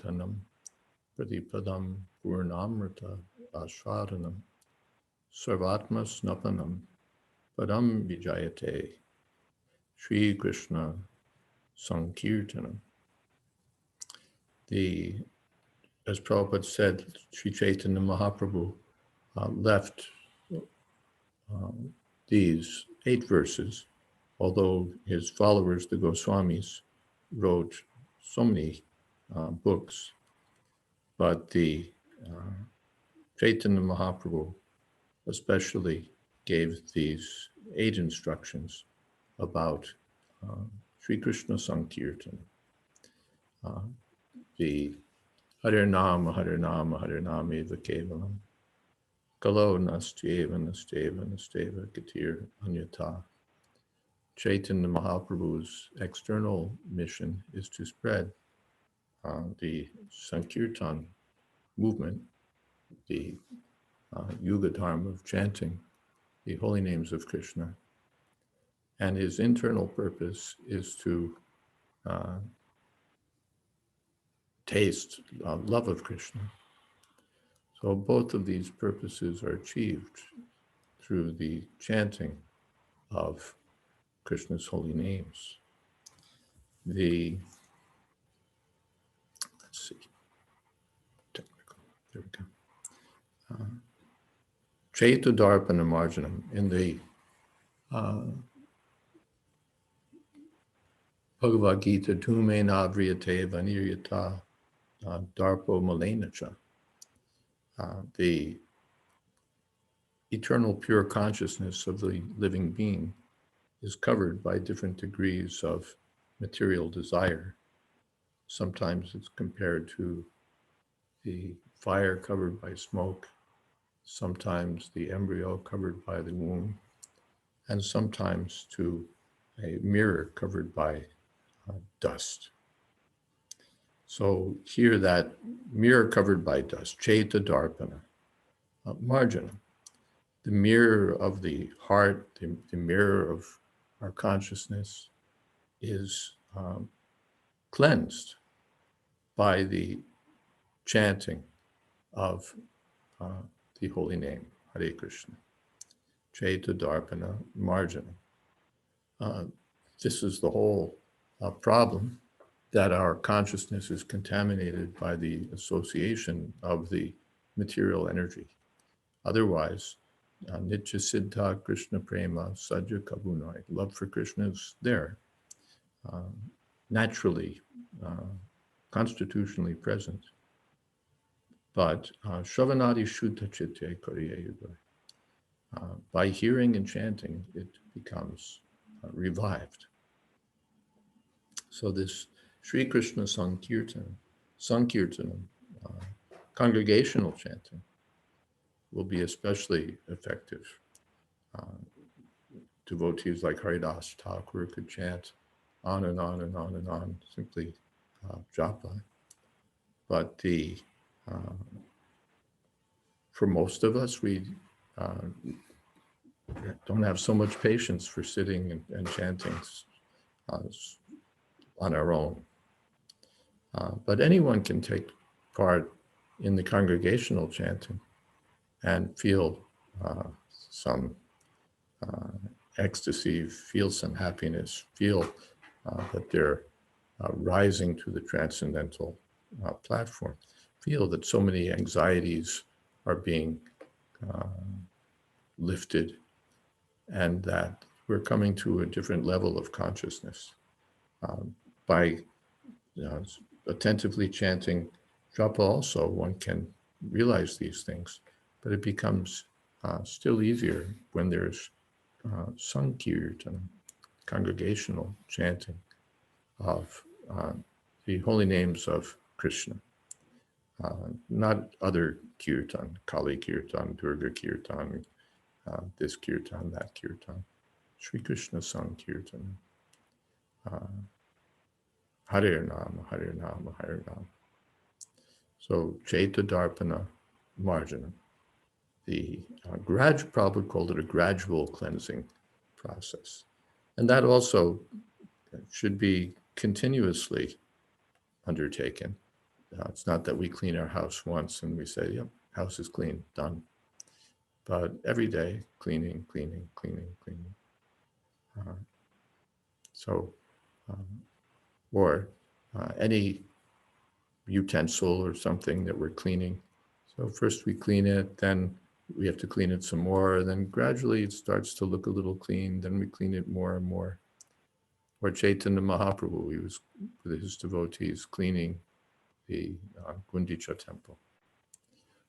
Sadanam Pratipadam Purnamrita Ashvadanam Sarvatma Snapanam Padam Vijayate Sri Krishna Sankirtanam. As Prabhupada said, Sri Chaitanya Mahaprabhu left these 8 verses, although his followers, the Goswamis, wrote so many books, but the Chaitanya Mahaprabhu especially gave these 8 instructions about Sri Krishna Sankirtan. The Hare Nama, Hare Nama, Hare Nama Eva Kevalam. Kalo Nasteva, Nasteva, Nasteva, Gatir Anyata. Chaitanya Mahaprabhu's external mission is to spread the Sankirtan movement, the Yuga Dharma of chanting the holy names of Krishna. And his internal purpose is to taste love of Krishna. So both of these purposes are achieved through the chanting of Krishna's holy names. Let's see, technical, there we go. Chaita Darpana Marjanam, in the Bhagavad Gita, Tume Navriyate Vaniryata Darpo Malenacha. The eternal pure consciousness of the living being is covered by different degrees of material desire. Sometimes it's compared to the fire covered by smoke, sometimes the embryo covered by the womb, and sometimes to a mirror covered by dust. So here that mirror covered by dust, Chaita Darpana, Marjana, the mirror of the heart, the mirror of our consciousness is cleansed by the chanting of the holy name, Hare Krishna. Chaita Darpana Marjana. This is the whole problem, that our consciousness is contaminated by the association of the material energy. Otherwise, Nitya Siddha Krishna Prema Sadhya Kabunai, love for Krishna is there, naturally, constitutionally present. But Shravanadi Shuddha Chitte Kariyayuga, by hearing and chanting, it becomes revived. So this Sri Krishna Sankirtanam, congregational chanting, will be especially effective. Devotees like Haridas Thakur could chant on and on and on and on, simply japa. But for most of us, we don't have so much patience for sitting and chanting on our own. But anyone can take part in the congregational chanting and feel some ecstasy, feel some happiness, feel that they're rising to the transcendental platform, feel that so many anxieties are being lifted, and that we're coming to a different level of consciousness. By attentively chanting japa also, one can realize these things, but it becomes still easier when there's sankirtan, congregational chanting of the holy names of Krishna, not other kirtan, Kali kirtan, Durga kirtan, this kirtan, that kirtan, Sri Krishna Sankirtan. Hare Nama, Hare Nama, Hare Nama. So Chaita Darpana Marjana. The Prabhupada called it a gradual cleansing process. And that also should be continuously undertaken. It's not that we clean our house once and we say, yep, house is clean, done. But every day, cleaning, cleaning, cleaning, cleaning. So, or any utensil or something that we're cleaning. So first we clean it, then we have to clean it some more, then gradually it starts to look a little clean, then we clean it more and more. Or Chaitanya Mahaprabhu, he was with his devotees cleaning the Gundicha temple.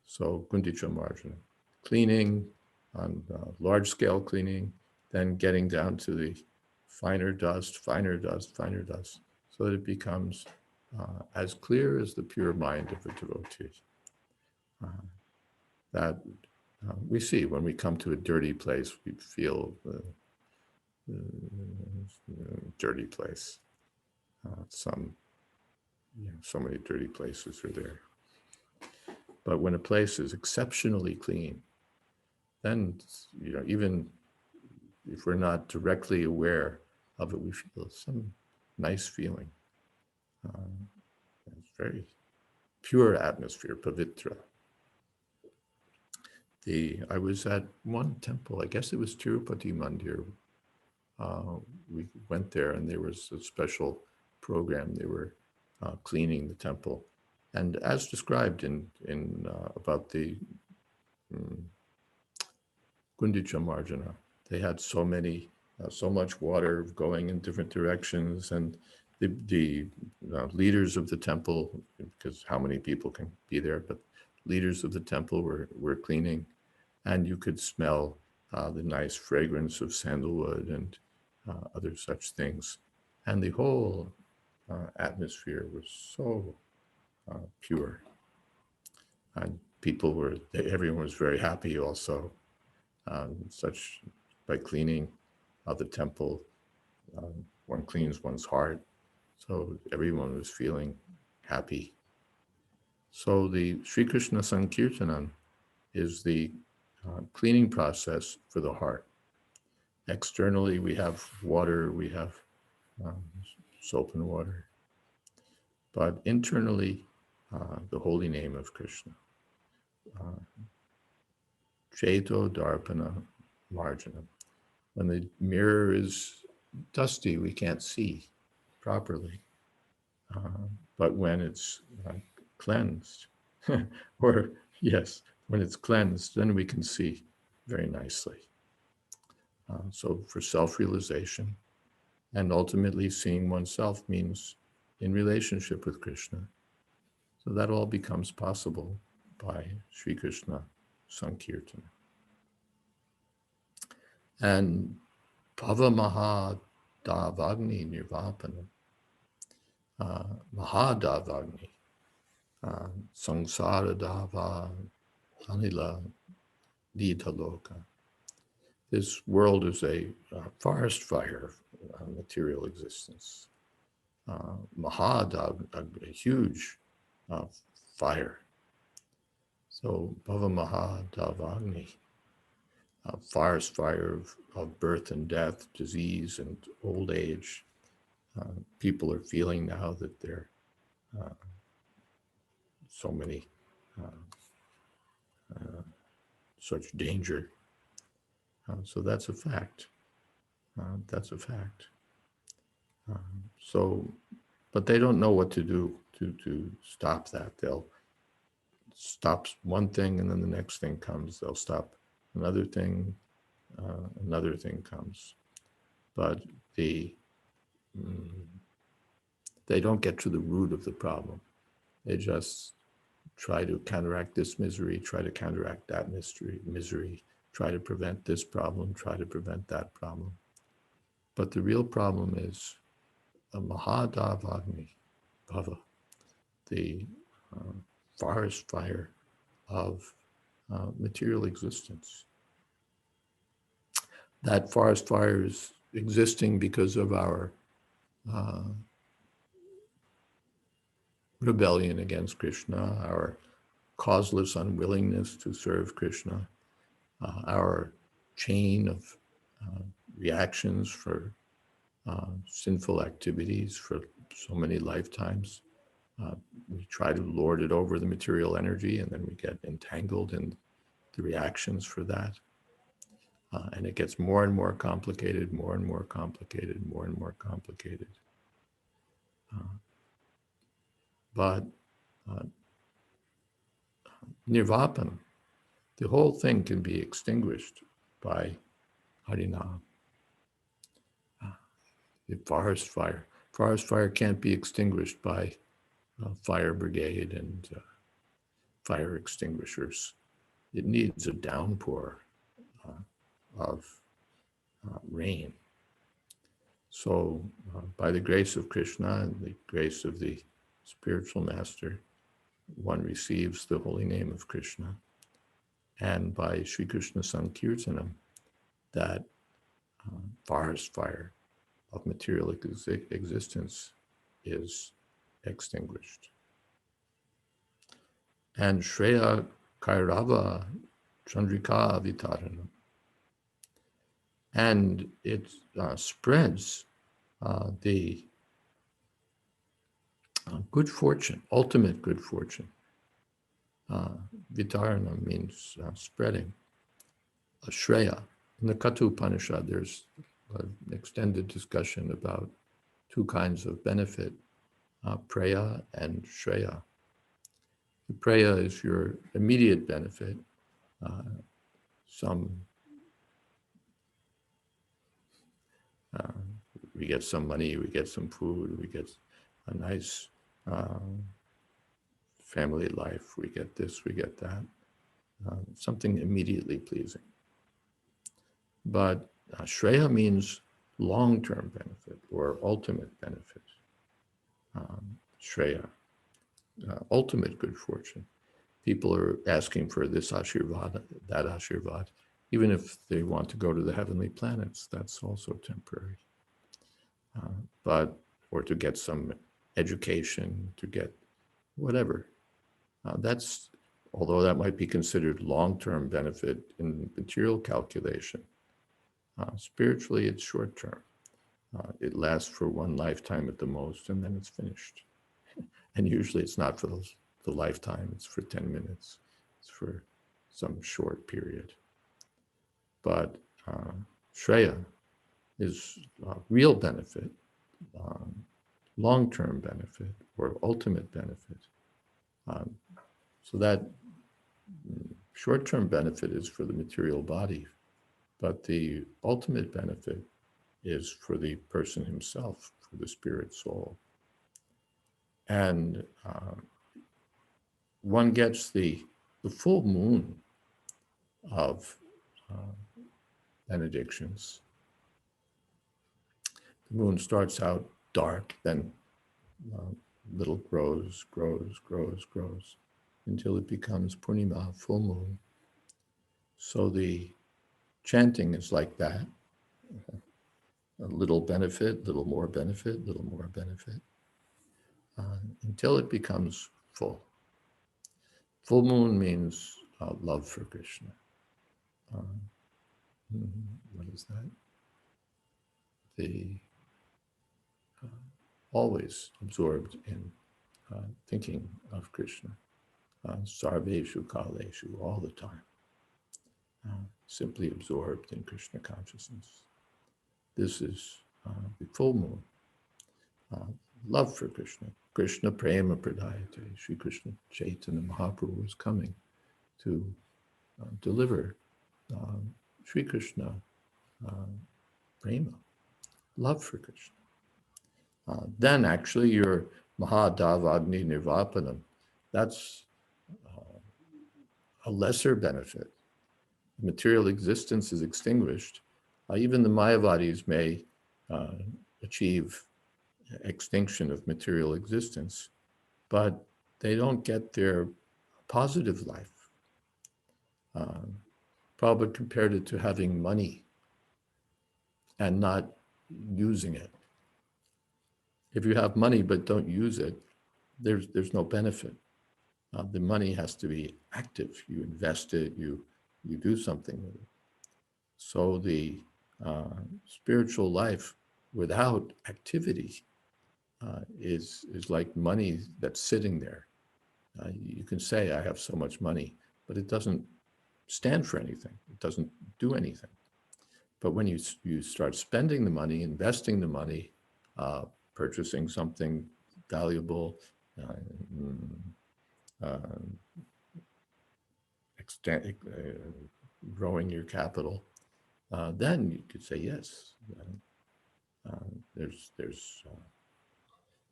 So Gundicha Marjana, cleaning on large scale cleaning, then getting down to the finer dust, finer dust, finer dust, so that it becomes as clear as the pure mind of the devotee. That we see when we come to a dirty place, we feel the dirty place. So many dirty places are there. But when a place is exceptionally clean, then, even if we're not directly aware of it, we feel some nice feeling. It's very pure atmosphere, pavitra. I was at one temple, I guess it was Tirupati Mandir. We went there and there was a special program. They were cleaning the temple. And as described in about the Gundicha Marjana, they had so much water going in different directions, and the leaders of the temple, because how many people can be there, but leaders of the temple were cleaning, and you could smell the nice fragrance of sandalwood and other such things. And the whole atmosphere was so pure. And everyone was very happy also. By cleaning the temple, one cleans one's heart. So everyone was feeling happy. So the Sri Krishna Sankirtanan is the cleaning process for the heart. Externally, we have water, we have soap and water. But internally, the holy name of Krishna. Cheto Darpana Marjana. When the mirror is dusty, we can't see properly. But when it's cleansed, or yes, when it's cleansed, then we can see very nicely. So for self-realization, and ultimately seeing oneself means in relationship with Krishna. So that all becomes possible by Sri Krishna Sankirtana. And Bhava Mahadavagni Nirvapana, Mahadavagni, Sangsara Dava Anila Didaloka. This world is a forest fire of material existence. Mahadav, a huge fire. So Bhava Mahadavagni, a forest fire of birth and death, disease and old age. People are feeling now that there are so many such danger. So that's a fact. That's a fact. But they don't know what to do to stop that. They'll stop one thing and then the next thing comes. They'll stop another thing comes. But they don't get to the root of the problem. They just try to counteract this misery, try to counteract that misery, try to prevent this problem, try to prevent that problem. But the real problem is a Mahadavagni Bhava, the forest fire of material existence. That forest fire is existing because of our rebellion against Krishna, our causeless unwillingness to serve Krishna, our chain of reactions for sinful activities for so many lifetimes, We try to lord it over the material energy, and then we get entangled in the reactions for that. And it gets more and more complicated, more and more complicated, more and more complicated. But nirvapan, the whole thing can be extinguished by harinam. The forest fire. Forest fire can't be extinguished by fire brigade and fire extinguishers. It needs a downpour of rain. So by the grace of Krishna and the grace of the spiritual master, one receives the holy name of Krishna. And by Sri Krishna Sankirtanam, that forest fire of material existence is extinguished. And Shreya Kairava Chandrika Vitaranam. And it spreads the good fortune, ultimate good fortune. Vitaranam means spreading. Shreya. In the Katha Upanishad, there's an extended discussion about two kinds of benefit, preya and shreya. The preya is your immediate benefit, we get some money, we get some food, we get a nice family life, we get this, we get that, something immediately pleasing. But shreya means long-term benefit or ultimate benefit. Shreya, ultimate good fortune. People are asking for this ashirvad, that ashirvad. Even if they want to go to the heavenly planets, that's also temporary. Or to get some education, to get whatever. That's, although that might be considered long-term benefit in material calculation, spiritually it's short-term. It lasts for one lifetime at the most, and then it's finished. And usually it's not for the lifetime, it's for 10 minutes. It's for some short period. But Shreya is real benefit, long-term benefit, or ultimate benefit. So that short-term benefit is for the material body, but the ultimate benefit is for the person himself, for the spirit soul. And one gets the full moon of benedictions. The moon starts out dark, then little grows, until it becomes Purnima, full moon. So the chanting is like that. A little benefit, little more benefit, little more benefit, until it becomes full. Full moon means love for Krishna. What is that? The always absorbed in thinking of Krishna. Sarveshu kaleshu, all the time. Simply absorbed in Krishna consciousness. This is the full moon. Love for Krishna. Krishna prema pradayate. Sri Krishna Chaitanya Mahaprabhu is coming to deliver Sri Krishna prema, love for Krishna. Then actually your Mahadavagni Nirvapanam, that's a lesser benefit. Material existence is extinguished. Even the Mayavadis may achieve extinction of material existence, but they don't get their positive life. Prabhupada compared it to having money and not using it. If you have money but don't use it, there's no benefit. The money has to be active. You invest it, you do something with it. So the spiritual life without activity is like money that's sitting there. You can say, I have so much money, but it doesn't stand for anything. It doesn't do anything. But when you start spending the money, investing the money, uh, purchasing something valuable, uh, mm, uh, extend, growing your capital, then you could say yes. There's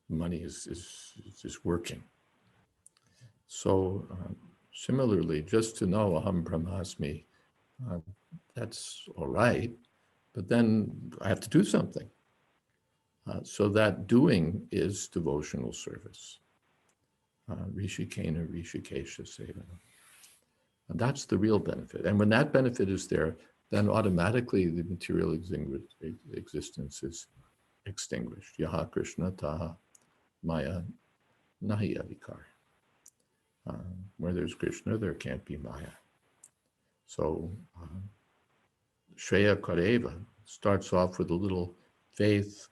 money is working. So similarly, just to know aham brahmasmi, uh, that's all right, but then I have to do something. So that doing is devotional service. Rishikena Rishikesha Sevana. And that's the real benefit. And when that benefit is there, then automatically the material existence is extinguished. Yaha Krishna Taha Maya Nahi Adhikar. Where there's Krishna, there can't be Maya. So Shreya Kareva starts off with a little faith,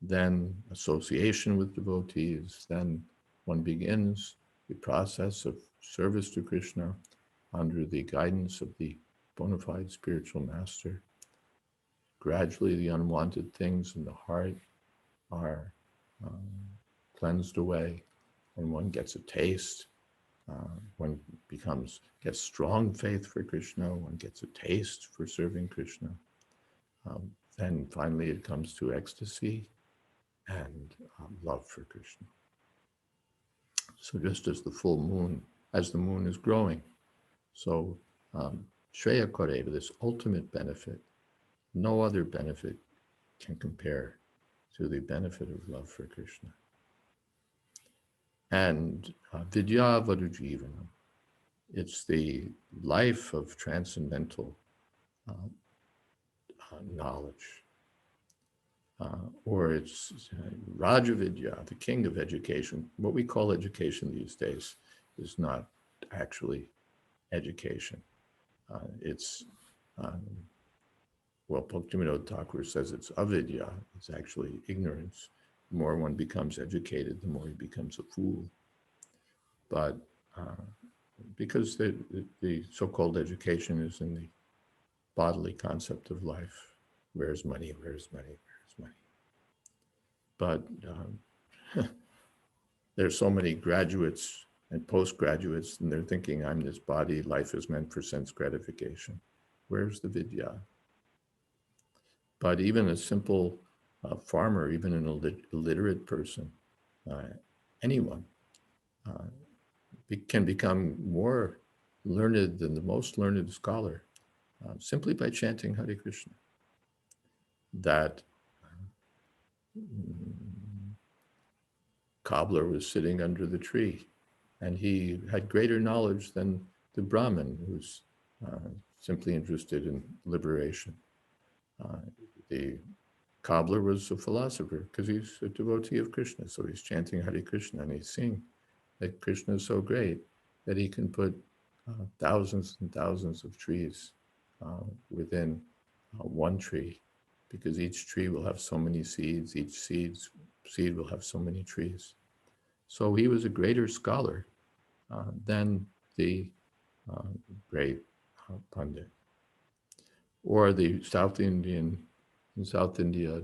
then association with devotees, then one begins the process of service to Krishna under the guidance of the bona fide spiritual master. Gradually, the unwanted things in the heart are um, cleansed away, and one gets a taste. One gets strong faith for Krishna. One gets a taste for serving Krishna. Then finally, it comes to ecstasy and love for Krishna. So just as the moon is growing, so Shreya Koreva, this ultimate benefit, no other benefit can compare to the benefit of love for Krishna. And Vidya Vadujivanam, it's the life of transcendental knowledge. Or it's Raja Vidya, the king of education. What we call education these days is not actually education. It's, well, Bhaktivinoda Thakur says it's avidya, it's actually ignorance. The more one becomes educated, the more he becomes a fool. But because the so-called education is in the bodily concept of life, where's money, where's money, where's money? But there's so many graduates and postgraduates, and they're thinking, I'm this body, life is meant for sense gratification. Where's the vidya? But even a simple farmer, even an illiterate person, anyone can become more learned than the most learned scholar simply by chanting Hare Krishna. That cobbler was sitting under the tree, and he had greater knowledge than the Brahmin, who's simply interested in liberation. The cobbler was a philosopher because he's a devotee of Krishna, so he's chanting Hare Krishna, and he's seeing that Krishna is so great that he can put thousands and thousands of trees within one tree, because each tree will have so many seeds, each seed will have so many trees. So he was a greater scholar than the great Pandit. Or the in South India,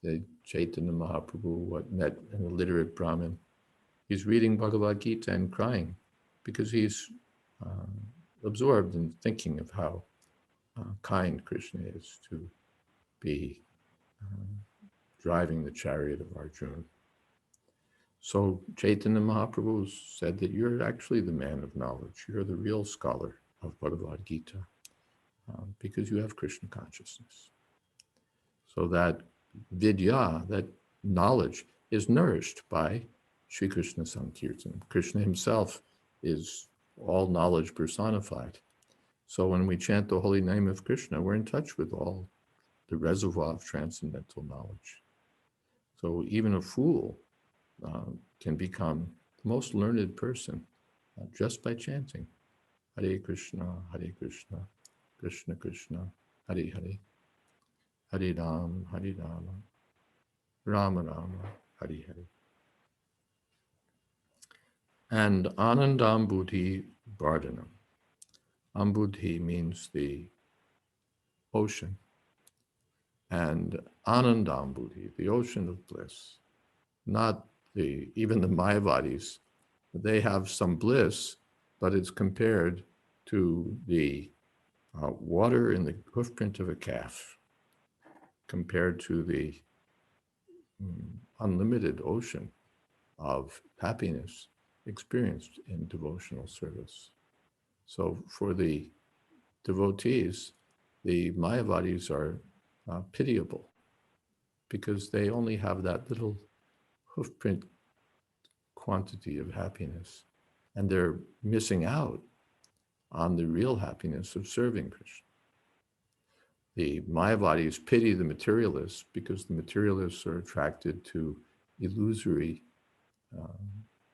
the Chaitanya Mahaprabhu met an illiterate Brahmin. He's reading Bhagavad Gita and crying because he's absorbed in thinking of how kind Krishna is to be driving the chariot of Arjuna. So Chaitanya Mahaprabhu said that you're actually the man of knowledge. You're the real scholar of Bhagavad Gita because you have Krishna consciousness. So that vidya, that knowledge, is nourished by Sri Krishna Sankirtan. Krishna himself is all knowledge personified. So when we chant the holy name of Krishna, we're in touch with all the reservoir of transcendental knowledge. So even a fool can become the most learned person just by chanting Hare Krishna, Krishna Krishna, Hare Hare, Hare Rama, Rama Rama, Hari Hari. And Anandambudhi Bardhanam. Ambudhi means the ocean, and Anandambudhi, the ocean of bliss. Not even the Mayavadis, they have some bliss, but it's compared to the water in the hoofprint of a calf, compared to the unlimited ocean of happiness experienced in devotional service. So for the devotees, the Mayavadis are pitiable because they only have that little hoofprint quantity of happiness, and they're missing out on the real happiness of serving Krishna. The Mayavadis pity the materialists because the materialists are attracted to illusory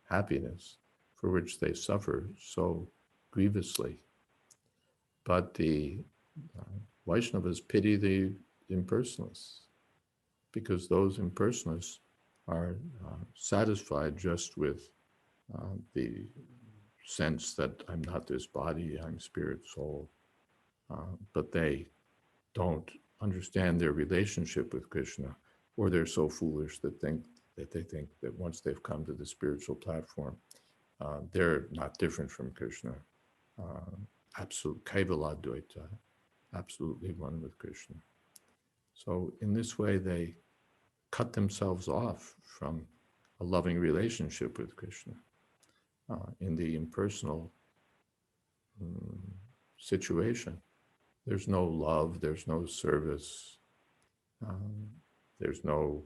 happiness for which they suffer so grievously. But the Vaishnavas pity the impersonalists because those impersonalists are satisfied just with the sense that I'm not this body, I'm spirit, soul, but they don't understand their relationship with Krishna, or they're so foolish that they think that once they've come to the spiritual platform, they're not different from Krishna. Absolute Kaivaladvaita, absolutely one with Krishna. So in this way, they cut themselves off from a loving relationship with Krishna. In the impersonal situation, there's no love, there's no service, there's no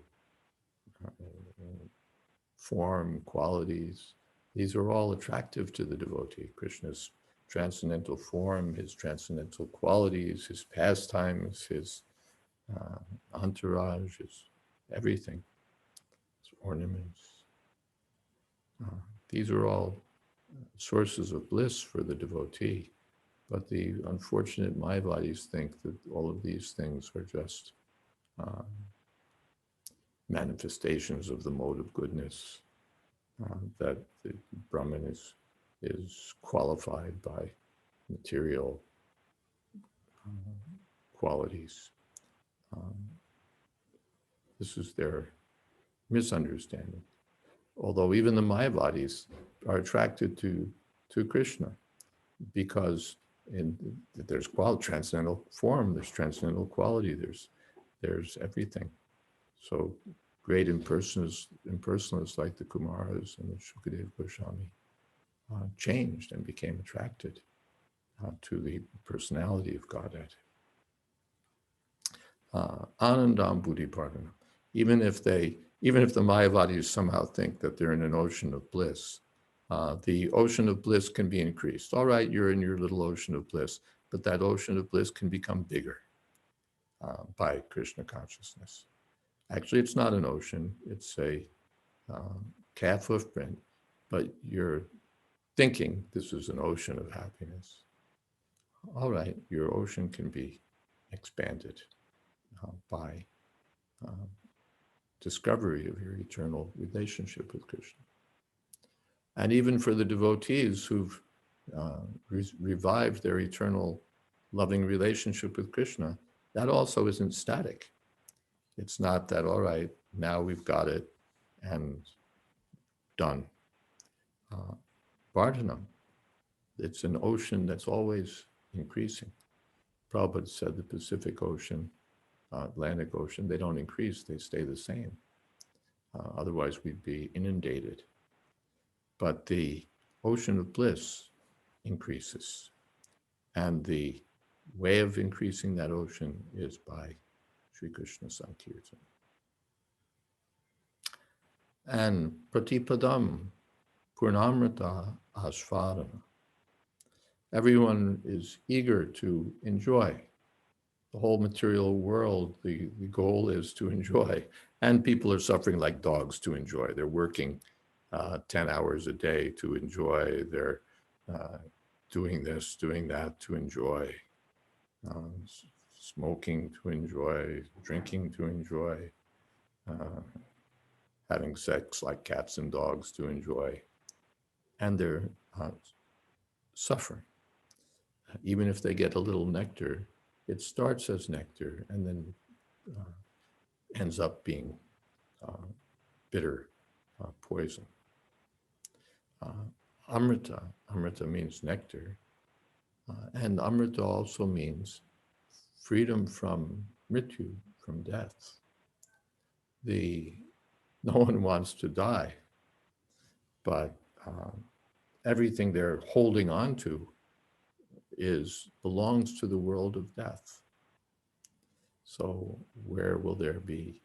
form, qualities. These are all attractive to the devotee. Krishna's transcendental form, his transcendental qualities, his pastimes, his entourage, his everything, his ornaments. These are all sources of bliss for the devotee, but the unfortunate Mayavadis think that all of these things are just manifestations of the mode of goodness, that the Brahman is qualified by material qualities. This is their misunderstanding. Although even the Mayavadis are attracted to Krishna because there's transcendental form, there's transcendental quality, there's everything. So great impersonalists like the Kumaras and the Shukadeva Goswami changed and became attracted to the personality of Godhead. Anandam Buddhi Pardana. Even if the Mayavadis somehow think that they're in an ocean of bliss, the ocean of bliss can be increased. All right, you're in your little ocean of bliss, but that ocean of bliss can become bigger by Krishna consciousness. Actually, it's not an ocean, it's a calf hoofprint, but you're thinking this is an ocean of happiness. All right, your ocean can be expanded by discovery of your eternal relationship with Krishna. And even for the devotees who've revived their eternal loving relationship with Krishna, that also isn't static. It's not that, all right, now we've got it and done. Vardhanam, it's an ocean that's always increasing. Prabhupada said the Pacific Ocean, Atlantic Ocean, they don't increase, they stay the same. Otherwise, we'd be inundated. But the ocean of bliss increases. And the way of increasing that ocean is by Sri Krishna Sankirtan. And Pratipadam Purnamrita Asvarana. Everyone is eager to enjoy the whole material world. The goal is to enjoy. And people are suffering like dogs to enjoy. They're working 10 hours a day to enjoy. They're doing this, doing that to enjoy. Smoking to enjoy, drinking to enjoy, having sex like cats and dogs to enjoy, and they're suffering. Even if they get a little nectar, it starts as nectar and then ends up being bitter poison. Amrita, amrita means nectar, and amrita also means freedom from mrityu, from death. No one wants to die, but everything they're holding on to belongs to the world of death. So where will there be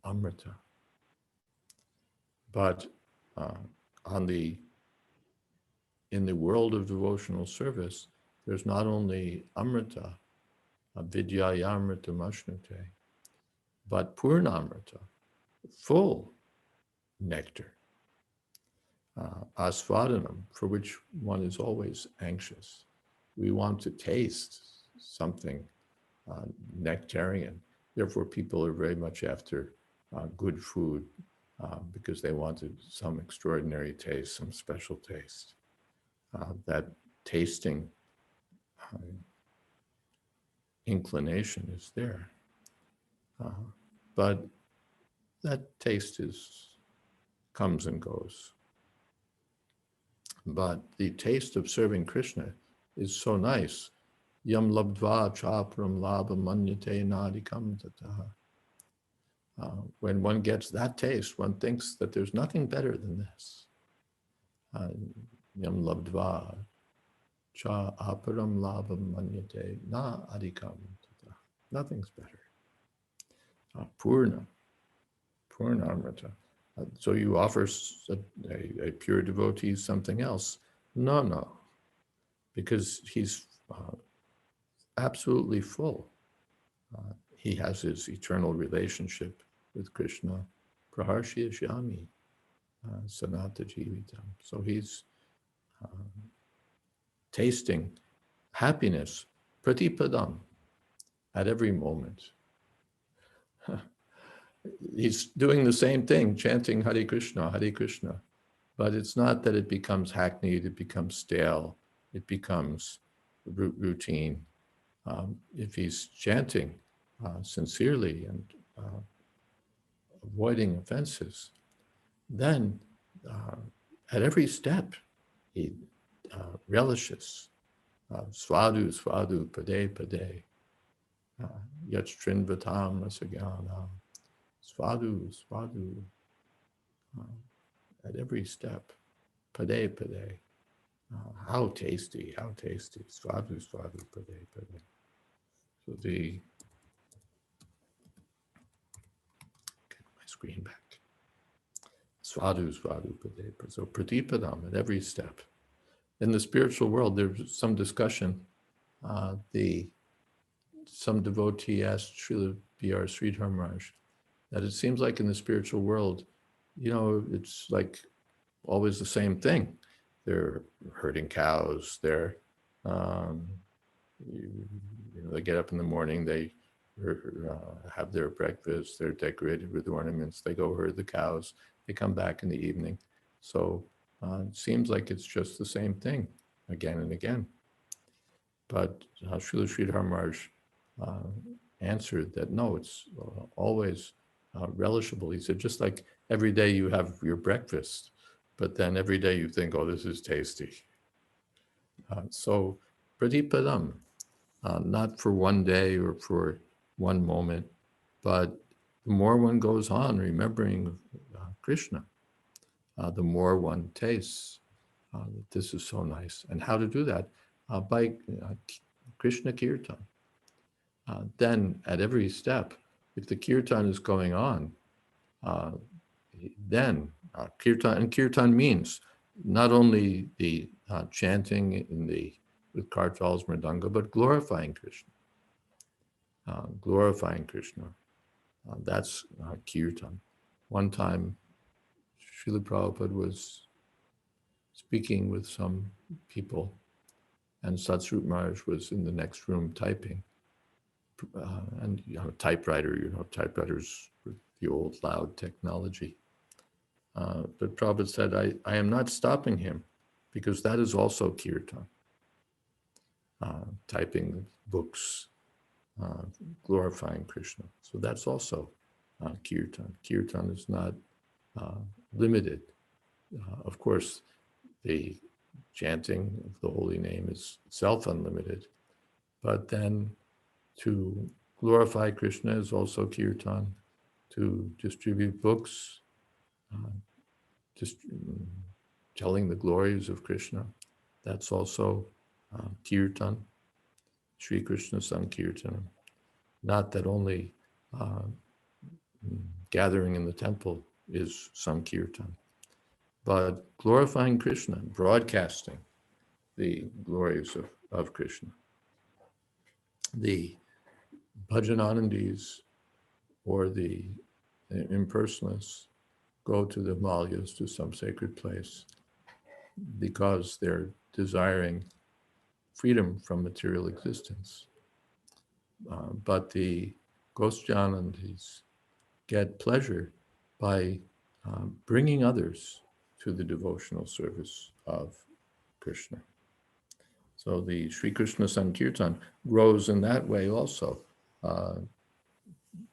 amrita? But in the world of devotional service, there's not only amrita, vidyayamrita mashnute, but purnamrita, full nectar, asvadanam, for which one is always anxious. We want to taste something nectarian. Therefore, people are very much after good food because they wanted some extraordinary taste, some special taste. That tasting inclination is there. But that taste comes and goes. But the taste of serving Krishna is so nice. Yam labdva chapram labha manyate nadikam tataha. When one gets that taste, one thinks that there's nothing better than this. Yam labdva cha aparam labham manyate na adikam tataha. Nothing's better. Purna amrita. So you offer a pure devotee something else? No, because he's absolutely full. He has his eternal relationship with Krishna, praharshya shyami, sanata jivitam. So he's tasting happiness, pratipadam, at every moment. He's doing the same thing, chanting Hare Krishna, but it's not that it becomes hackneyed, it becomes stale, it becomes routine. If he's chanting sincerely and avoiding offenses, then at every step he relishes. Svadu, pade, yach trinvatam rasagyanam. Svadu, at every step, pade. How tasty, svadu, pade. So get my screen back. Svadu, pade. So pratipadam at every step. In the spiritual world, there's some discussion. Some devotee asked Srila B.R. Sridhar Maharaj that it seems like in the spiritual world, it's like always the same thing. They're herding cows. They're, they get up in the morning. They have their breakfast. They're decorated with ornaments. They go herd the cows. They come back in the evening. So it seems like it's just the same thing again and again. But Srila Sridhar Maharaj answered that no, it's always relishable. He said, just like every day you have your breakfast, but then every day you think, oh, this is tasty. So pratipadam, not for one day or for one moment, but the more one goes on remembering Krishna, the more one tastes that this is so nice. And how to do that? By Krishna Kirtan. Then at every step, if the kirtan is going on, then kirtan means not only the chanting with kartals, mridanga, but glorifying Krishna. That's kirtan. One time, Srila Prabhupada was speaking with some people, and Satsrup Maharaj was in the next room typing. And typewriters were the old loud technology. But Prabhupada said, I am not stopping him, because that is also kirtan. Typing books, glorifying Krishna. So that's also kirtan. Kirtan is not limited. Of course, the chanting of the holy name is itself unlimited, but then to glorify Krishna is also kirtan. To distribute books, just telling the glories of Krishna, that's also kirtan, Sri Krishna Sankirtanam. Not that only gathering in the temple is Sankirtan, but glorifying Krishna, broadcasting the glories of Krishna. The bhajananandis or the impersonalists go to the Himalayas, to some sacred place, because they're desiring freedom from material existence. But the Gosjanandis get pleasure by bringing others to the devotional service of Krishna. So the Sri Krishna Sankirtan grows in that way also.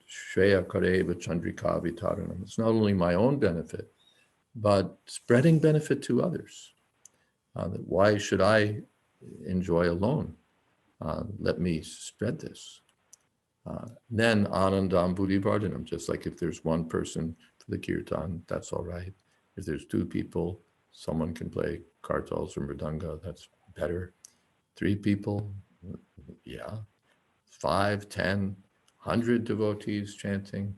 Shreya Kareva Chandrika Vitaranam. It's not only my own benefit, but spreading benefit to others. Why should I enjoy alone? Let me spread this. Then Anandam Buddhi Vardhanam, just like if there's one person for the kirtan, that's all right. If there's two people, someone can play kartals or mridanga, that's better. 3 people, yeah. 5, 10, 100 devotees chanting.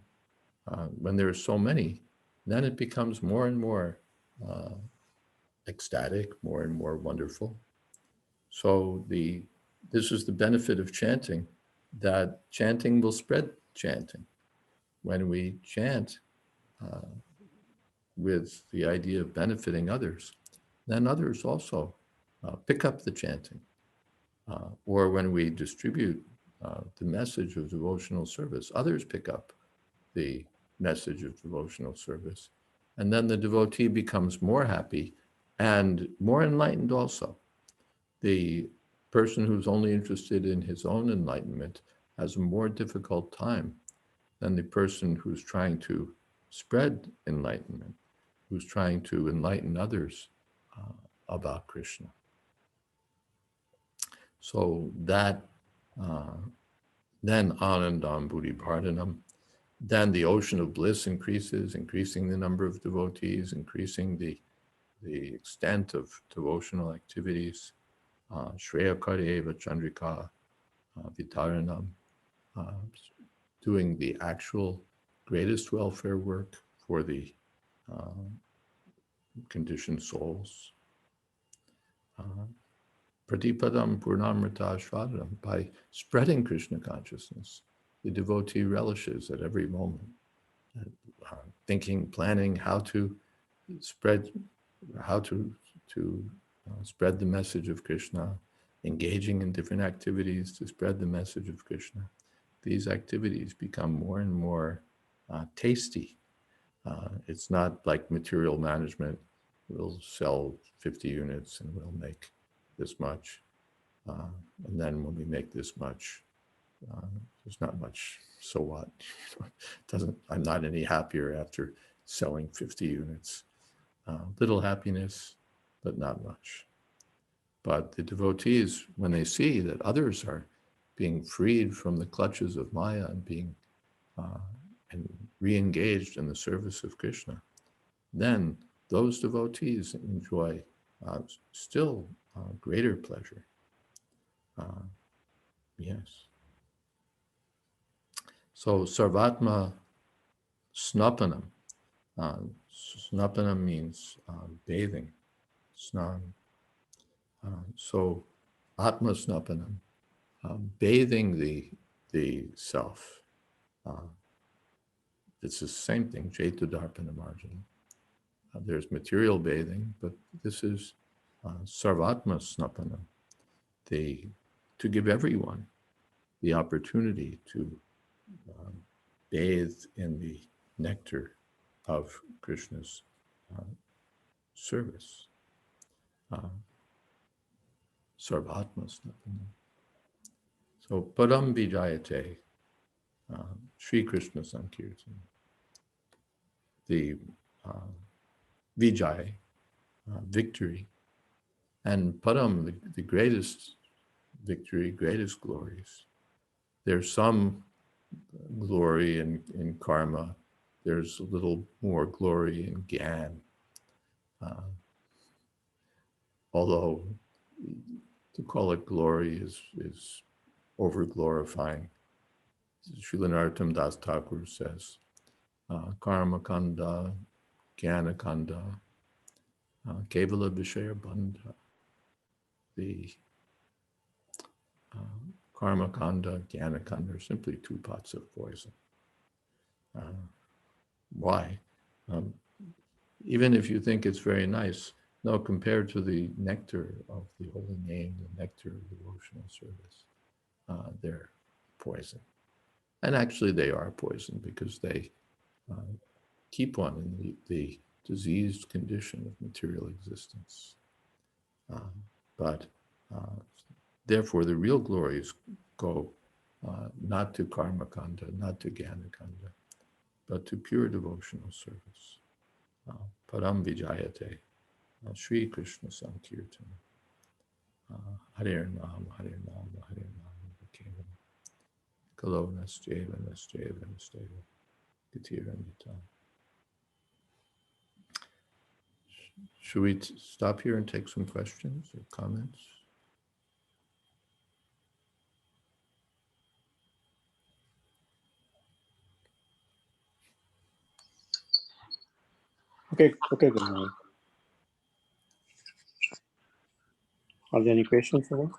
When there are so many, then it becomes more and more ecstatic, more and more wonderful. So this is the benefit of chanting, that chanting will spread chanting. When we chant with the idea of benefiting others, then others also pick up the chanting. Or when we distribute the message of devotional service, others pick up the message of devotional service. And then the devotee becomes more happy and more enlightened also. The person who's only interested in his own enlightenment has a more difficult time than the person who's trying to spread enlightenment, who's trying to enlighten others about Krishna. So that, then Anandam Buddhi Bhardhanam, then the ocean of bliss increases, increasing the number of devotees, increasing the extent of devotional activities. Shreya Kareva Chandrika Vitaranam, doing the actual greatest welfare work for the conditioned souls. Pratipadam Purnamrita Shradam, by spreading Krishna consciousness, the devotee relishes at every moment, thinking, planning how to spread, spread the message of Krishna, engaging in different activities to spread the message of Krishna. These activities become more and more tasty. It's not like material management. We'll sell 50 units and we'll make this much. And then when we make this much, there's not much, so what? I'm not any happier after selling 50 units. Little happiness, but not much. But the devotees, when they see that others are being freed from the clutches of Maya and being and re-engaged in the service of Krishna, then those devotees enjoy still greater pleasure. Yes. So Sarvatma Snapanam. Snapanam means bathing, snan. So Atma Snapanam, bathing the self. It's the same thing, Jayadvaita Margin. There's material bathing, but this is Sarvatma Snapanam, to give everyone the opportunity to bathe in the nectar of Krishna's service. Sarvatmas. So Padam Vijayate, Sri Krishna Sankirtan, the Vijay, victory, and Padam, the greatest victory, greatest glories. There's some glory in karma. There's a little more glory in Gyan. Although to call it glory is over-glorifying. Srila Narottam Das Thakur says, Karma Kanda, Jnana Kanda, Kevala Vishaya Bandha. The Karma Kanda, Jnana Kanda are simply two pots of poison. Why? Even if you think it's very nice, no, compared to the nectar of the holy name, the nectar of devotional service, they're poison. And actually they are poison because they keep one in the diseased condition of material existence. But therefore the real glories go not to karma kanda, not to jnana kanda, but to pure devotional service. Param Vijayate, Sri Krishna Sankirtan, Hare Nam, Hare Nam, Hare Nam, Kevam, Kalo Nastjeva, Nastjeva, Nastjeva, Gatirandita. Should we stop here and take some questions or comments? Okay, Guru. Are there any questions for us?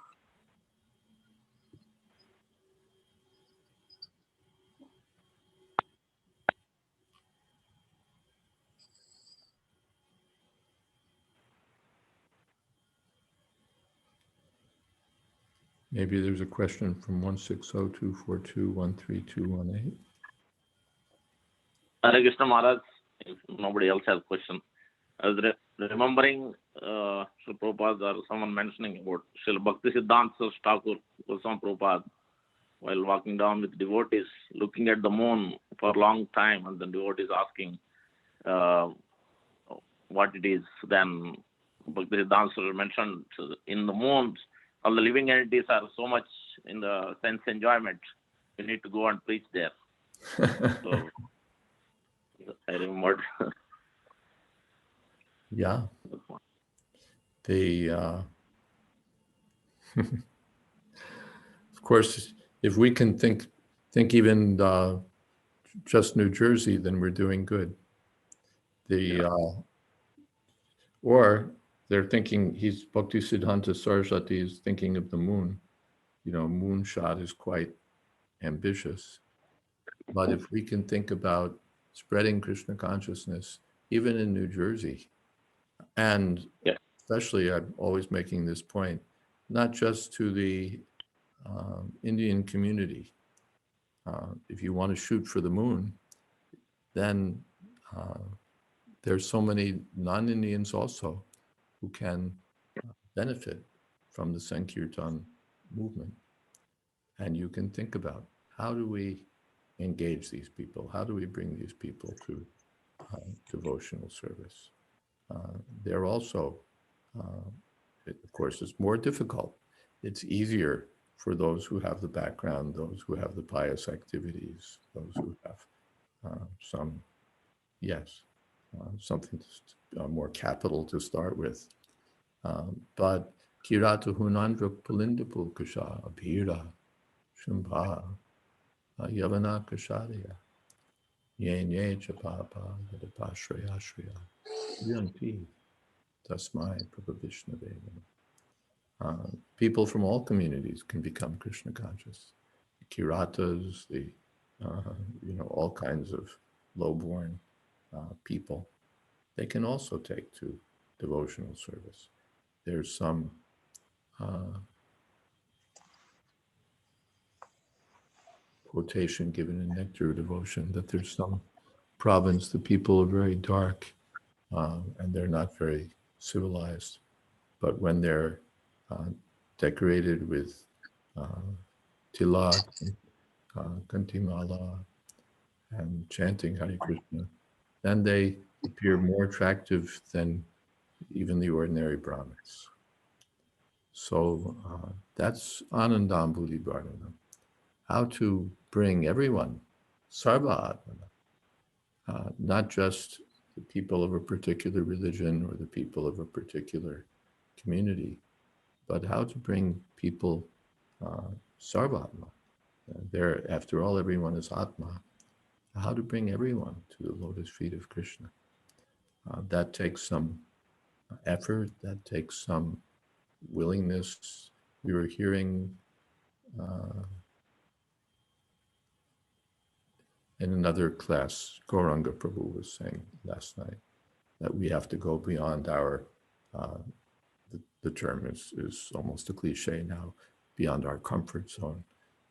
Maybe there's a question from 160-242-13218. Hare Krishna Maharaj, if nobody else has question. I was remembering Srila Prabhupada or someone mentioning about Srila Bhakti Siddhanta Thakur Goswami Prabhupada while walking down with devotees, looking at the moon for a long time, and the devotees asking what it is. Then Bhakti Siddhanta mentioned in the moon, all the living entities are so much in the sense enjoyment. You need to go and preach there. So I remembered. Yeah. Of course, if we can think even just New Jersey, then we're doing good. Or they're thinking, Bhakti Siddhanta Saraswati is thinking of the moon. Moonshot is quite ambitious. But if we can think about spreading Krishna consciousness, even in New Jersey, and especially I'm always making this point, not just to the Indian community. If you want to shoot for the moon, then there's so many non-Indians also who can benefit from the Sankirtan movement. And you can think about, how do we engage these people? How do we bring these people to devotional service? They're also, of course, it's more difficult. It's easier for those who have the background, those who have the pious activities, those who have something more capital to start with. But Kirata Hunandra Palindapul Kasha Abhira Shambha Yavana Kashadaya Yenye Chapapa Yadapashraya Yanti Tasmai Prabhavishnavena. People from all communities can become Krishna conscious. The Kiratas, all kinds of low-born people, they can also take to devotional service. There's some quotation given in Nectar Devotion that there's some province, the people are very dark, and they're not very civilized. But when they're decorated with tilak, kantimala, and chanting Hare Krishna, then they appear more attractive than even the ordinary Brahmins. So that's Anandambuli Vardhanam. How to bring everyone, Sarva Atmana, not just the people of a particular religion or the people of a particular community, but how to bring people Sarva Atma. There, after all, everyone is Atma. How to bring everyone to the lotus feet of Krishna. That takes some effort, that takes some willingness. We were hearing in another class, Gauranga Prabhu was saying last night that we have to go beyond our, the term is almost a cliche now, beyond our comfort zone.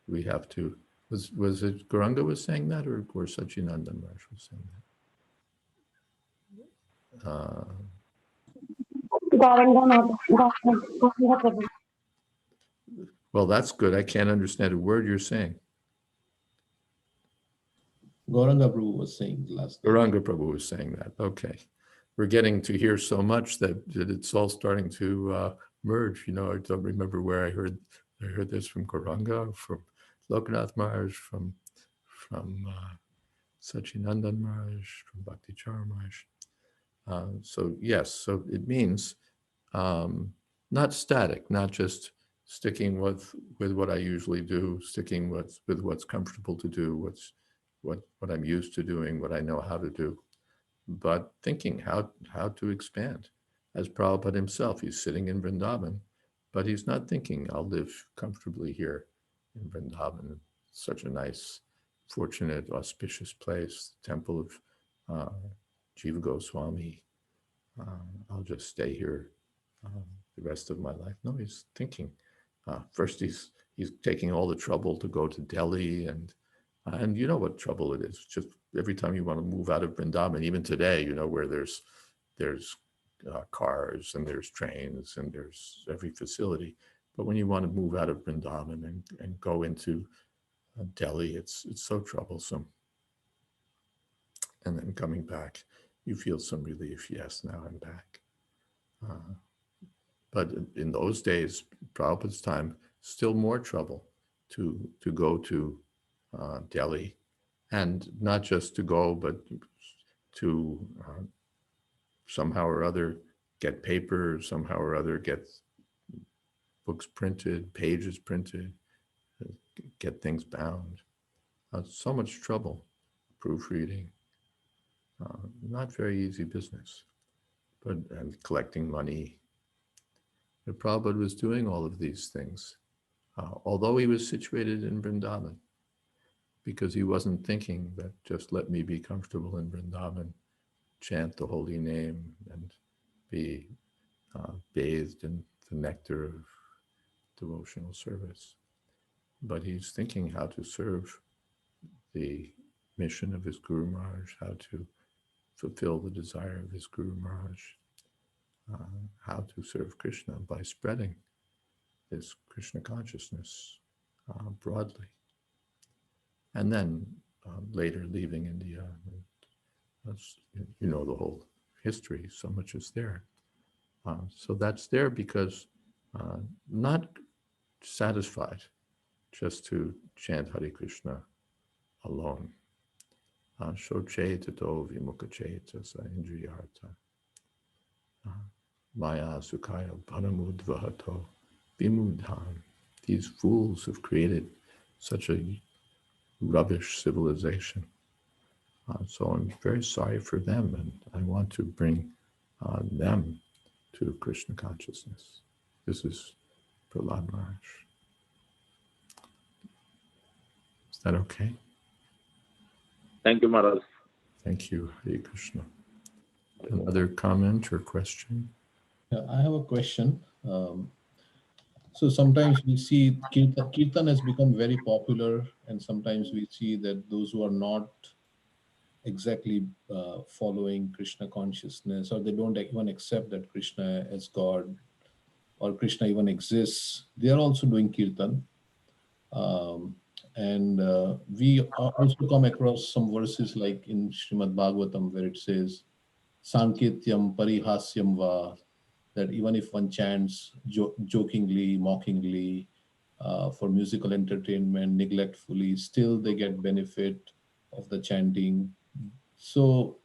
We have to, was it Gauranga was saying that, or Sachinanda Maharaj was saying that? Well, that's good. I can't understand a word you're saying. Gauranga Prabhu was saying last night. Gauranga Prabhu was saying that. Okay. We're getting to hear so much that it's all starting to merge. You know, I don't remember where I heard this from Gauranga, from Lokanath Maharaj, from Sachinandan Maharaj, from Bhakti Chara Maharaj. So yes, so it means not static, not just sticking with what I usually do, sticking with what's comfortable to do, what I'm used to doing, what I know how to do, but thinking how to expand. As Prabhupada himself, he's sitting in Vrindavan, but he's not thinking, I'll live comfortably here in Vrindavan. It's such a nice, fortunate, auspicious place, temple of Jiva Goswami. I'll just stay here the rest of my life. No, he's thinking. First, he's taking all the trouble to go to Delhi, and you know what trouble it is. Just every time you want to move out of Vrindavan, even today, you know, where there's cars and there's trains and there's every facility. But when you want to move out of Vrindavan and go into Delhi, it's so troublesome. And then coming back, you feel some relief. Yes, now I'm back. But in those days, Prabhupada's time, still more trouble to go to Delhi, and not just to go, but to somehow or other get paper, somehow or other get books printed, pages printed, get things bound. So much trouble, proofreading. Not very easy business, and collecting money. But Prabhupada was doing all of these things, although he was situated in Vrindavan, because he wasn't thinking that just let me be comfortable in Vrindavan, chant the holy name, and be bathed in the nectar of devotional service. But he's thinking how to serve the mission of his Guru Maharaj, how to fulfill the desire of his Guru Maharaj, how to serve Krishna by spreading this Krishna consciousness broadly. And then later leaving India, you know the whole history, so much is there. So that's there because not satisfied just to chant Hare Krishna alone. Shochetato vimukacheta sa indriyartha. Maya sukhaya paramudvahato vimudhan. These fools have created such a rubbish civilization. So I'm very sorry for them, and I want to bring them to Krishna consciousness. This is Prahlad Maharaj. Is that okay? Thank you, Maharaj. Thank you, Hare Krishna. Another comment or question? Yeah, I have a question. So sometimes we see Kirtan has become very popular, and sometimes we see that those who are not exactly following Krishna consciousness, or they don't even accept that Krishna as God or Krishna even exists, they are also doing kirtan. And we also come across some verses like in Srimad Bhagavatam where it says, Sankityam Parihasyam Va, that even if one chants jokingly, mockingly, for musical entertainment, neglectfully, still they get benefit of the chanting. So,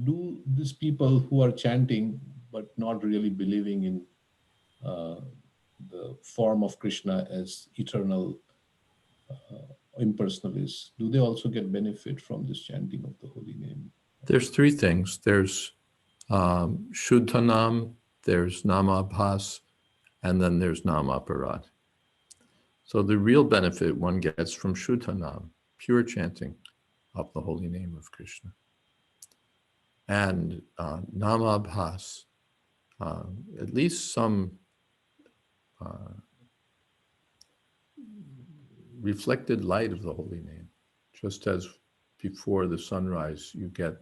do these people who are chanting but not really believing in uh, the form of Krishna as eternal impersonalist, do they also get benefit from this chanting of the holy name? There's three things. There's Shuddhanam, there's Namabhas, and then there's Namaparad. So the real benefit one gets from Shuddhanam, pure chanting of the holy name of Krishna. And Namabhas, at least some reflected light of the holy name. Just as before the sunrise, you get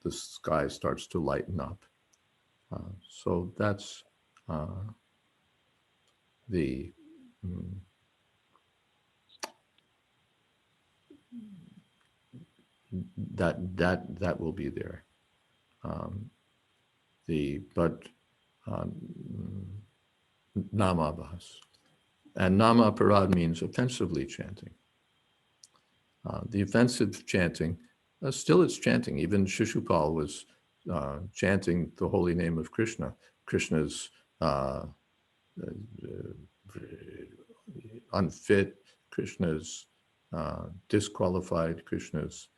the sky starts to lighten up. So that's the that will be there. Namabhas. And Namaparad means offensively chanting. The offensive chanting, still it's chanting. Even Shishupal was chanting the holy name of Krishna. Krishna's unfit, Krishna's disqualified, Krishna's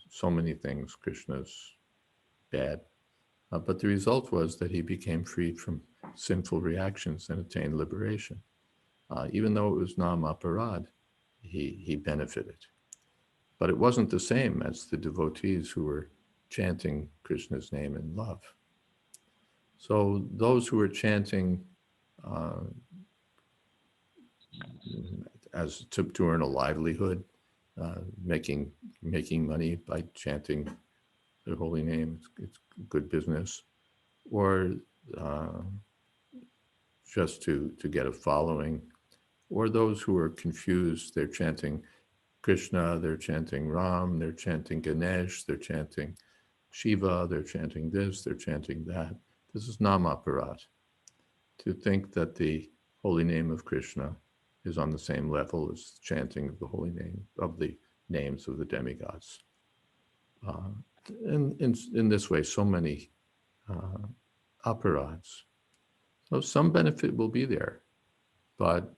so many things, Krishna's bad. But the result was that he became freed from sinful reactions and attained liberation. Even though it was Namaparad, he benefited. But it wasn't the same as the devotees who were chanting Krishna's name in love. So those who were chanting as to earn a livelihood, making money by chanting the holy name, it's good business, or just to get a following, or those who are confused, they're chanting Krishna, they're chanting Ram, they're chanting Ganesh, they're chanting Shiva, they're chanting this, they're chanting that. This is Namaparad. To think that the holy name of Krishna is on the same level as chanting of the holy name, of the names of the demigods. In this way, so many aparads. So some benefit will be there, but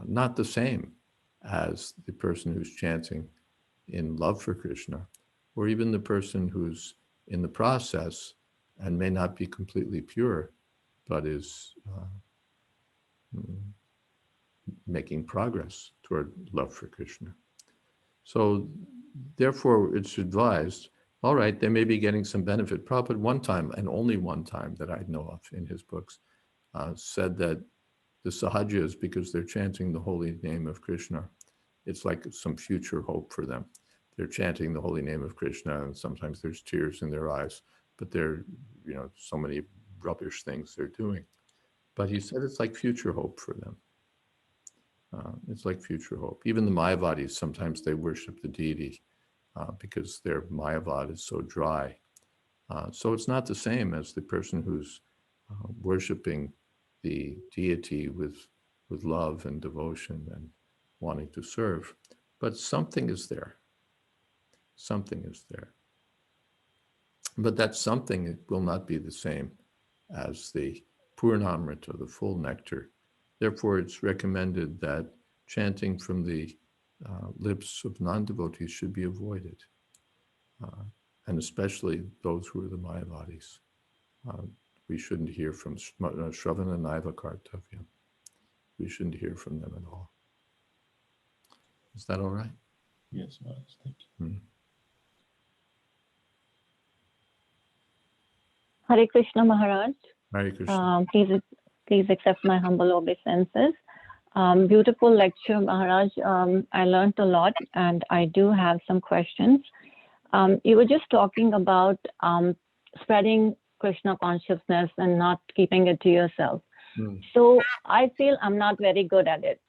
not the same as the person who's chanting in love for Krishna, or even the person who's in the process and may not be completely pure, but is making progress toward love for Krishna. So therefore it's advised, all right, they may be getting some benefit. Prabhupada one time, and only one time that I know of in his books, said that the sahajas, because they're chanting the holy name of Krishna, it's like some future hope for them. They're chanting the holy name of Krishna, and sometimes there's tears in their eyes, but they're, so many rubbish things they're doing. But he said it's like future hope for them. It's like future hope. Even the Mayavadis, sometimes they worship the deity because their Mayavad is so dry. So it's not the same as the person who's worshiping the deity with love and devotion and wanting to serve. But something is there. Something is there. But that something will not be the same as the Purnamrita, the full nectar. Therefore, it's recommended that chanting from the lips of non-devotees should be avoided, and especially those who are the Mayavadis. We shouldn't hear from Shravana Naiva Kartavya. We shouldn't hear from them at all. Is that all right? Yes, Maharaj, thank you. Hare Krishna, Maharaj. Hare Krishna. Please accept my humble obeisances. Beautiful lecture, Maharaj. I learned a lot, and I do have some questions. You were just talking about spreading Krishna consciousness and not keeping it to yourself. So I feel I'm not very good at it.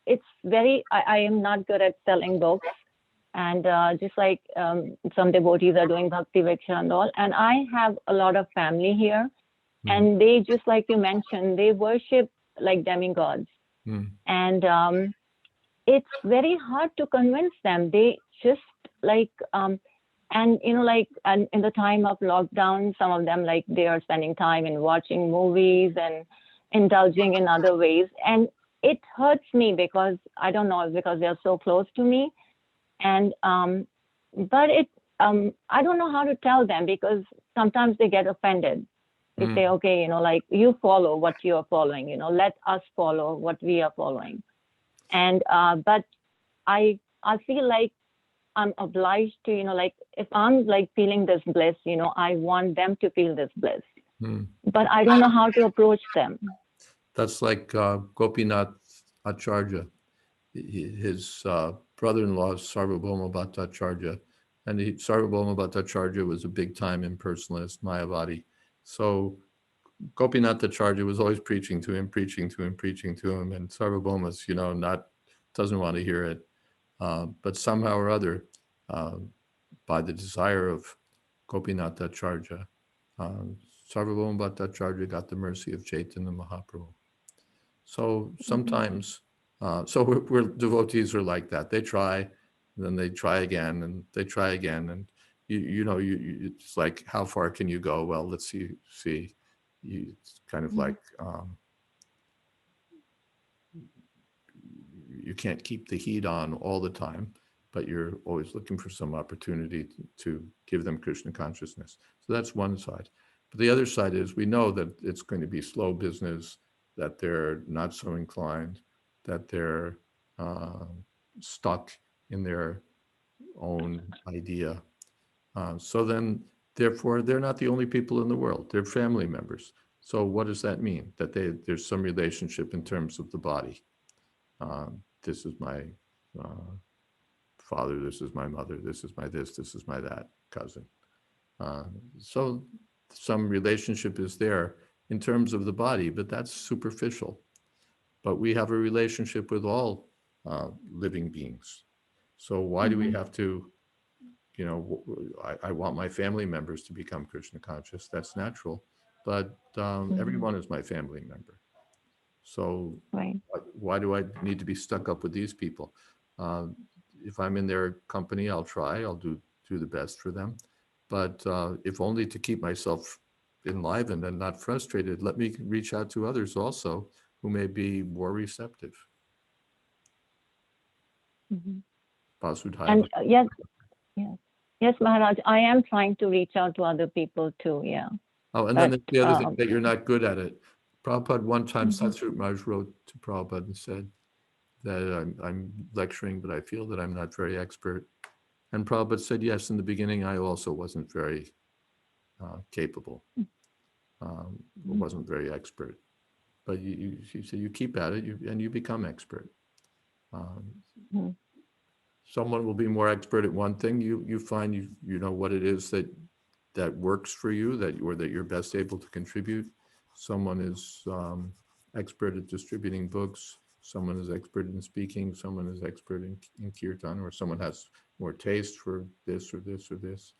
It's very, I am not good at selling books. And just like some devotees are doing Bhakti Viksha and all. And I have a lot of family here. And they, just like you mentioned, they worship like demigods. And it's very hard to convince them. They just like, and you know, like, and in the time of lockdown, some of them, like, they are spending time in watching movies and indulging in other ways. And it hurts me because I don't know, because they're so close to me. And but it I don't know how to tell them, because sometimes they get offended. They say, okay, you know, like, you follow what you are following, you know, let us follow what we are following. And but I feel like I'm obliged to, you know, like, if I'm like feeling this bliss, you know, I want them to feel this bliss. But I don't know how to approach them. That's like Gopinath Acharya. His brother-in-law is Sarvabhauma Bhattacharya, and Sarvabhauma Bhattacharya was a big-time impersonalist, Mayavadi. So Gopinath Acharya was always preaching to him, and Sarvabhauma's, you know, doesn't want to hear it. But somehow or other, by the desire of Gopinath Acharya, Sarvabhauma Bhattacharya got the mercy of Chaitanya Mahaprabhu. So sometimes, we're devotees are like that. They try, and then they try again, and they try again, and it's like, how far can you go? Well, let's see. It's kind of like you can't keep the heat on all the time, but you're always looking for some opportunity to give them Krishna consciousness. So that's one side. But the other side is, we know that it's going to be slow business, that they're not so inclined, that they're stuck in their own idea. So then, therefore, they're not the only people in the world. They're family members. So what does that mean? That there's some relationship in terms of the body. This is my father, this is my mother, this is my this is my that cousin. So some relationship is there in terms of the body, but that's superficial. But we have a relationship with all living beings. So why do we have to, you know, I want my family members to become Krishna conscious. That's natural. But everyone is my family member. So why do I need to be stuck up with these people? If I'm in their company, I'll try. I'll do the best for them. But if only to keep myself enlivened and not frustrated, let me reach out to others also who may be more receptive. And yes, Maharaj, I am trying to reach out to other people too. Yeah. Oh, and then the other thing, that you're not good at it. Prabhupada one time, Satsvarup Maharaj wrote to Prabhupada and said that I'm lecturing, but I feel that I'm not very expert. And Prabhupada said, yes, in the beginning, I also wasn't very capable, wasn't very expert. But you said you keep at it, and you become expert. Someone will be more expert at one thing. You find you know what it is that works for you, that you're best able to contribute. Someone is expert at distributing books. Someone is expert in speaking. Someone is expert in kirtan, or someone has more taste for this or this or this.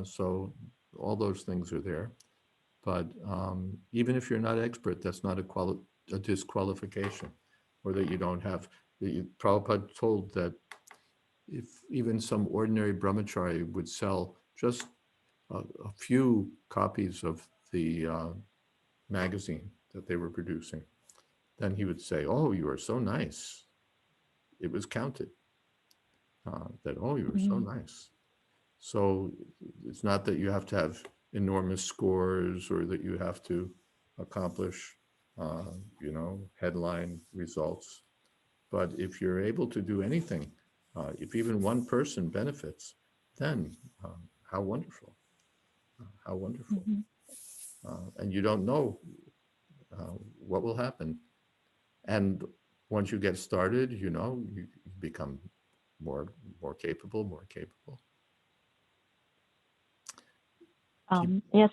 So all those things are there. But even if you're not expert, that's not a disqualification, or that you don't have. Prabhupada told that if even some ordinary brahmachari would sell just a few copies of the magazine that they were producing, then he would say, oh, you are so nice. It was counted that, oh, you are so nice. So it's not that you have to have enormous scores, or that you have to accomplish, headline results. But if you're able to do anything, if even one person benefits, then how wonderful. How wonderful. And you don't know what will happen. And once you get started, you become more capable, more capable. Yes.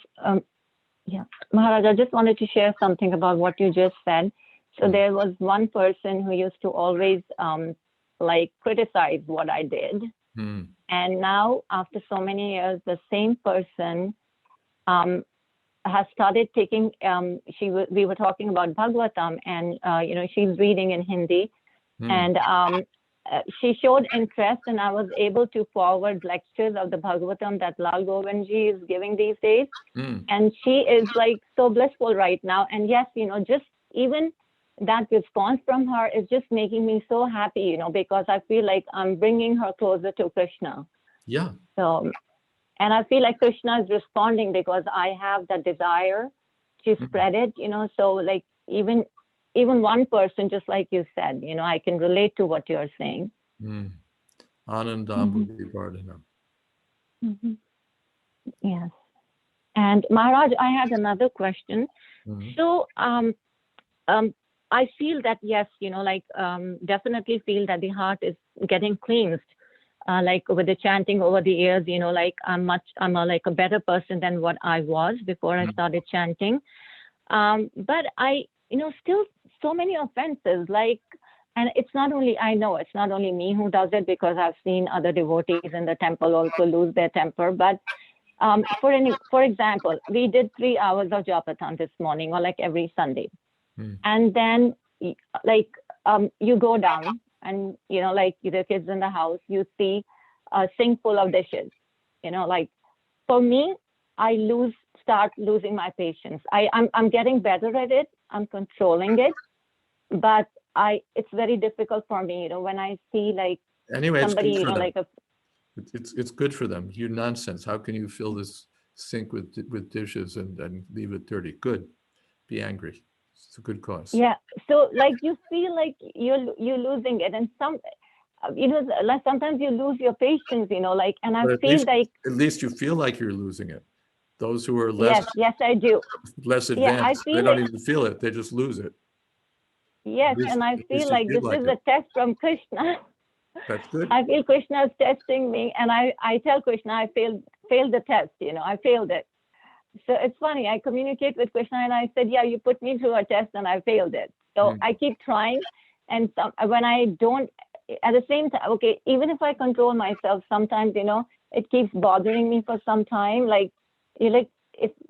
Yeah, Maharaj, I just wanted to share something about what you just said. So there was one person who used to always like criticize what I did. And now after so many years, the same person has started taking, we were talking about Bhagavatam, and, she's reading in Hindi, and she showed interest, and I was able to forward lectures of the Bhagavatam that Lal Govindji is giving these days. And she is like so blissful right now. And yes, just even that response from her is just making me so happy, because I feel like I'm bringing her closer to Krishna. Yeah. So, and I feel like Krishna is responding because I have the desire to spread it, so like even one person, just like you said, I can relate to what you're saying. Ananda Buddhi Vardhana. Yes. And Maharaj, I had another question. So I feel that, yes, definitely feel that the heart is getting cleansed. Like with the chanting over the years, like I'm a better person than what I was before I started chanting. But I, still so many offenses, like, and it's not only, I know it's not only me who does it, because I've seen other devotees in the temple also lose their temper. But for example, we did 3 hours of Japathon this morning, or like every Sunday. And then like you go down and, like the kids in the house, you see a sink full of dishes, like for me, I start losing my patience. I'm getting better at it. I'm controlling it, but it's very difficult for me, when I see like anyway, somebody, it's good for them. like it's good for them. You nonsense. How can you fill this sink with dishes and leave it dirty? Good. Be angry. It's a good cause. Yeah. So like you feel like you're losing it, and like sometimes you lose your patience, like, and I feel like at least you feel like you're losing it. Those who are less I do. less advanced, Yeah, I feel they don't even feel it. They just lose it. Yes, and I feel like this is a test from Krishna. That's good. I feel Krishna is testing me, and I tell Krishna I failed the test. I failed it. So it's funny. I communicate with Krishna, and I said, "Yeah, you put me through a test, and I failed it." So I keep trying, and when I don't, at the same time, okay, even if I control myself, sometimes it keeps bothering me for some time. Like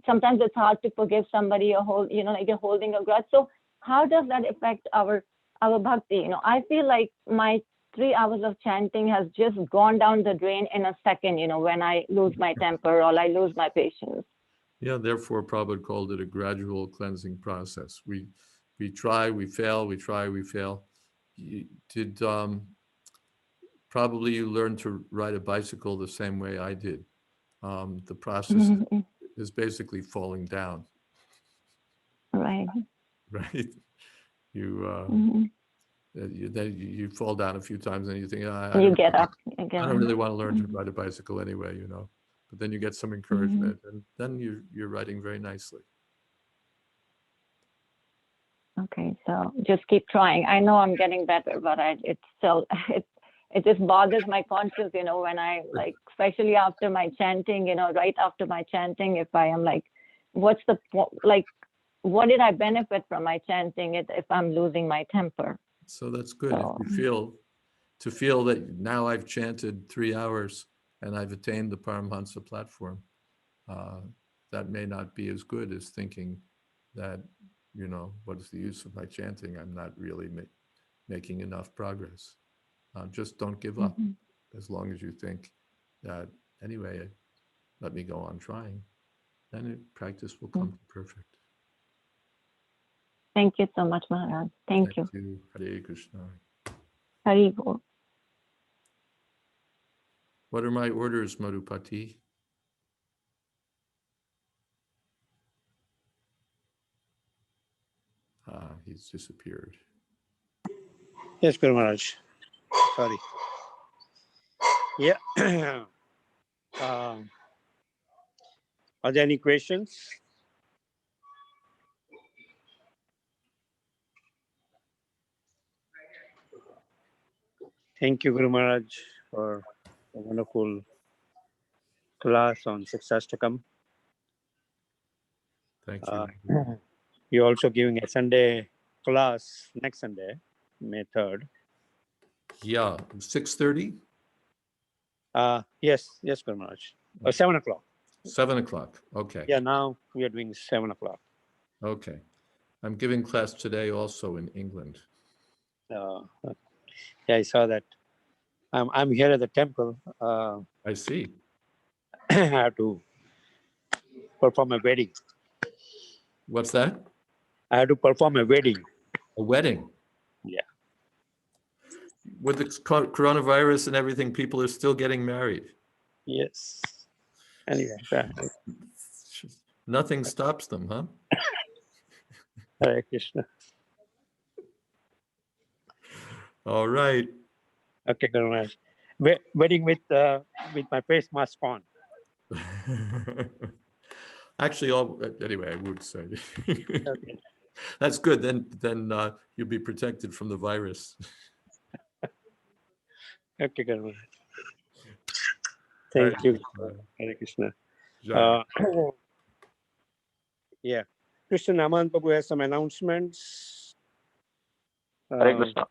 sometimes it's hard to forgive somebody, or like you're holding a grudge. So how does that affect our bhakti? I feel like my 3 hours of chanting has just gone down the drain in a second, when I lose my temper or I lose my patience. Yeah, therefore Prabhupada called it a gradual cleansing process. We try, we fail, we try, we fail. Probably you learned to ride a bicycle the same way I did. The process is basically falling down. Right. Right. You you fall down a few times and you think, you get up again. I don't really want to learn to ride a bicycle anyway, But then you get some encouragement, and then you're riding very nicely. Okay, so just keep trying. I know I'm getting better, but it just bothers my conscience, when I like, especially after my chanting, right after my chanting, if I am like, what did I benefit from my chanting it if I'm losing my temper? So that's good. If you feel that now I've chanted 3 hours and I've attained the Paramhansa platform, that may not be as good as thinking that, what is the use of my chanting? I'm not really making enough progress. Just don't give up. As long as you think that, anyway, let me go on trying, then practice will come to perfect. Thank you so much, Maharaj. Thank you. Hare Krishna. Hari Bol. What are my orders, Madhupati? He's disappeared. Yes, Guru Maharaj. Sorry. Yeah. Are there any questions? Thank you, Guru Maharaj, for a wonderful class on Sixastakam. Thank you. You're also giving a Sunday class next Sunday, May 3rd. Yeah, 6:30, Yes, Guru Maharaj. 7 o'clock. 7 o'clock. Okay. Yeah, now we are doing 7 o'clock. Okay. I'm giving class today also in England. Yeah, I saw that. I'm here at the temple. I see. I have to perform a wedding. What's that? I have to perform a wedding. A wedding. Yeah. With the coronavirus and everything, people are still getting married. Yes. Anyway, Nothing stops them, huh? Hare Krishna. All right. Okay, Guru Maharaj. Wedding with my face mask on. Actually, anyway, I would say. Okay. That's good. Then you'll be protected from the virus. Okay, Guru Maharaj. Thank you. Hare Krishna. Yeah. Krishna Naman Prabhu has some announcements. Hare Krishna.